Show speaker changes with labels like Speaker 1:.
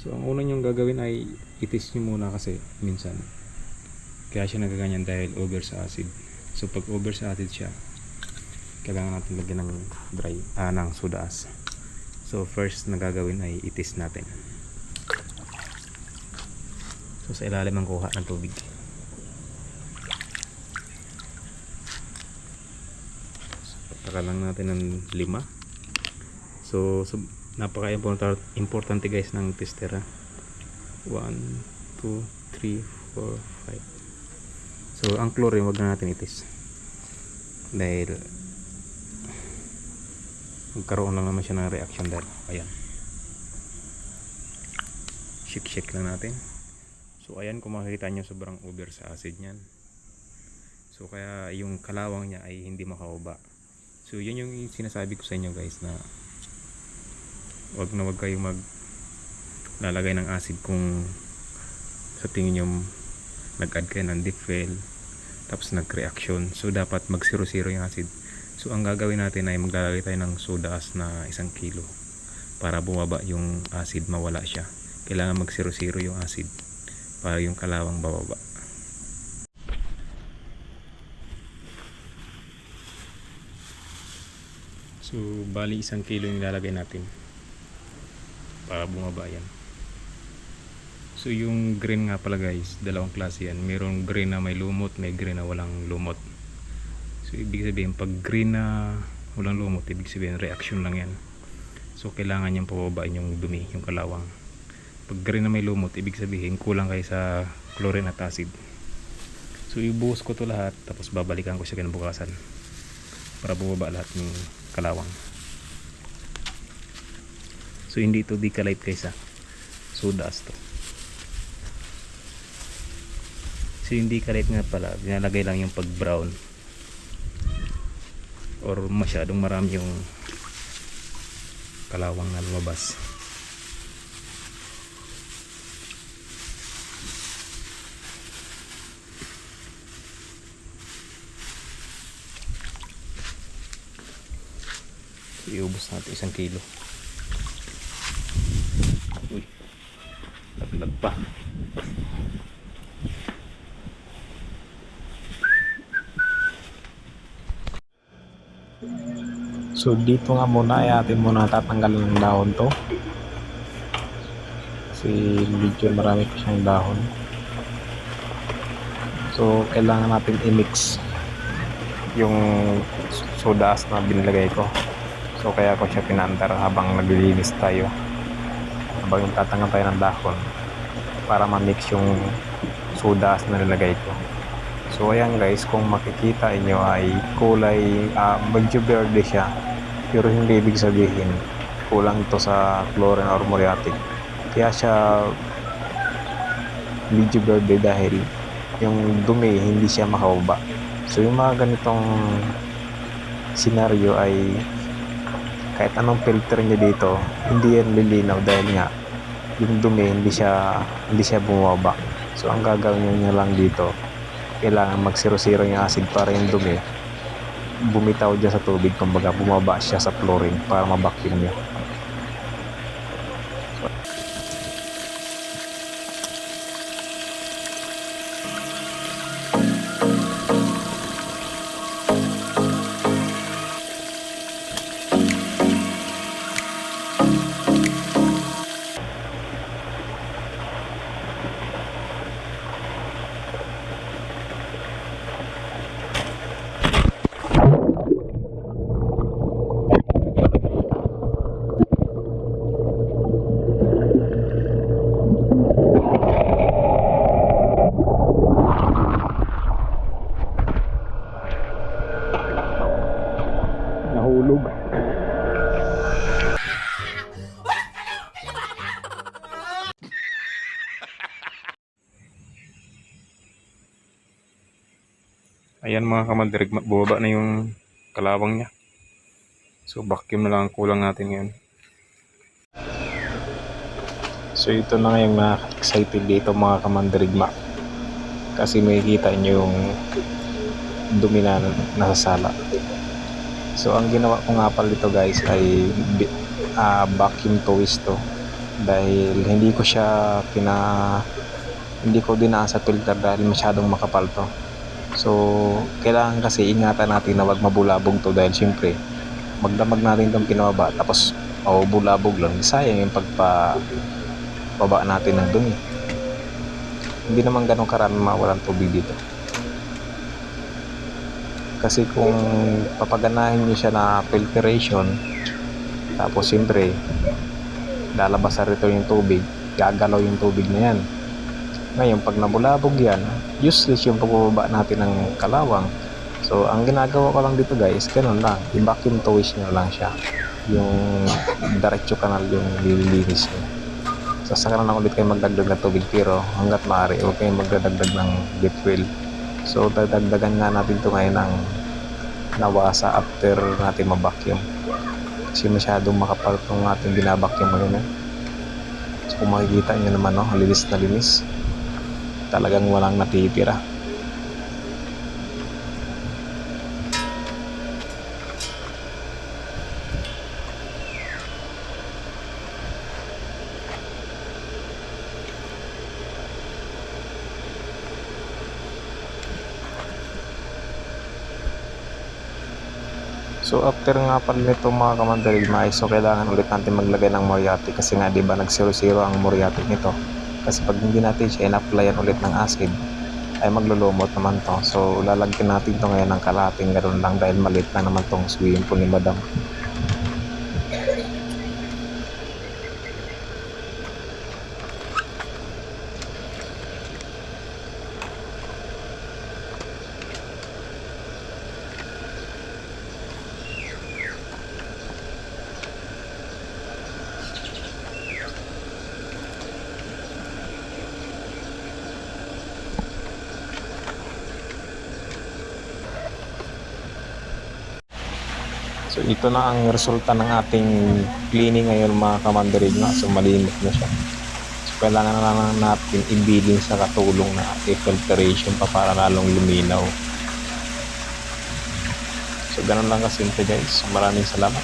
Speaker 1: So ang una nyong gagawin ay itis nyo muna kasi minsan kaya siya nagaganyan dahil over sa acid. So pag over sa acid siya, kailangan natin lagyan ng ng soda ash. So first na gagawin ay itis natin. So sa ilalim ang kuha ng tubig. So patakan lang natin ng 5. So napaka-importante guys ng tester. 1, 2, 3, 4, 5. So ang chlorine wag na natin itis dahil magkaroon lang naman siya ng reaction dahil ayan, shake lang natin. So ayan, kung makikita nyo sobrang over sa acid nyan, so kaya yung kalawang nya ay hindi makauba. So yun yung sinasabi ko sa inyo guys, na wag kayong maglalagay ng acid kung sa tingin nyo nag-add kayo ng deep-fill tapos nag-reaction. So dapat mag 0-0 yung acid. So ang gagawin natin ay maglalagay tayo ng soda ash na 1 kilo para bumaba yung acid, mawala siya. Kailangan mag 0-0 yung acid para yung kalawang bababa. So bali 1 kilo yung ilalagay natin para bumaba yan. So yung green nga pala guys, dalawang klase yan. Mayroong green na may lumot, may green na walang lumot. So ibig sabihin pag green na walang lumot, ibig sabihin reaction lang yan. So kailangan niyang pababain yung dumi, yung kalawang. Pag green na may lumot, ibig sabihin kulang kayo sa chlorine at acid. So ibuhos ko to lahat, tapos babalikan ko siya kinabukasan para bumaba lahat ng kalawang. So hindi ito Dicalite guys ha, soda ash to. So yung Dicalite nga pala, binalagay lang yung pag brown or masyadong marami yung kalawang na lumabas. So iubos natin 1 kilo. Uy, laglag pa.
Speaker 2: So dito nga muna ay atin muna tatanggalin ng dahon to, kasi medyo marami pa siyang dahon. So kailangan natin i-mix yung soda ash na binilagay ko. So kaya ko siya pinaandar habang naglilinis tayo, habang tatanggal tayo ng dahon para ma-mix yung soda ash na nilagay ko. So ayan guys, kung makikita inyo ay kulay medyo verde siya, pero hindi ibig sabihin kulang ito sa chlorine or muriatic. Kaya siya medyo verde dahil yung dumi hindi siya makauba. So yung mga ganitong senaryo ay kahit anong filter niya dito, hindi yan lilinaw dahil nga yung dumi hindi siya bumaba. So ang gagawin niya lang dito, kailangan mag 0-0 yung acid para yung dumi bumitaw dyan sa tubig, kumbaga bumaba siya sa chlorine para mabacuum niya.
Speaker 1: Nahulog. Ayan mga kamandirig, bumaba na yung kalawang niya. So vacuum na lang ang kulang natin ngayon.
Speaker 2: So ito na nga yung nakaka-excited dito mga kamandirigma, kasi makikita nyo yung dumi na nasasala. So ang ginawa ko nga pala dito guys ay vacuum twist to. dahil hindi ko dinaan sa filter dahil masyadong makapal to. So kailangan kasi ingatan natin na wag mabulabog to, dahil syempre magdamag natin itong pinababa tapos bulabog lang, sayang yung pagpababa natin ng dumi. Hindi naman ganun karami mawalan tubig dito, kasi kung papaganahin nyo siya na filtration, tapos siyempre lalabas sa rito yung tubig, gagalaw yung tubig na yan. Ngayon pag nabulabog yan, useless yung pagbababa natin ng kalawang. So ang ginagawa ko lang dito guys, ganun lang, i-vacuum towage nyo lang siya, yung diretso kanal yung nililinis nyo. Sasaka na lang ulit kayo magdagdag ng tubig, pero hanggat maaari huwag kayong magdadagdag ng deep well. So dadagdagan nga natin ito ngayon ng nawasa after natin mabacuum, kasi masyadong makapal itong ating binabacuum ngayon. So kung makikita nyo naman, linis na linis, talagang walang natitira. So after nga pala nito mga kamandarigma, so kailangan ulit natin maglagay ng moriatic, kasi nga diba nag 0-0 ang moriatic nito. Kasi pag hindi natin siya in-applyan ulit ng acid ay maglulumot naman to. So lalagyan natin to ngayon ng kalating ganoon lang, dahil maliit na naman tong swimming pool ni madam. So ito na ang resulta ng ating cleaning ngayon mga kamandarigma. So malinis na siya. So kailangan na lang natin i-billing sa katulong na filtration pa para lalong luminaw. So ganun lang kasimple guys. So maraming salamat.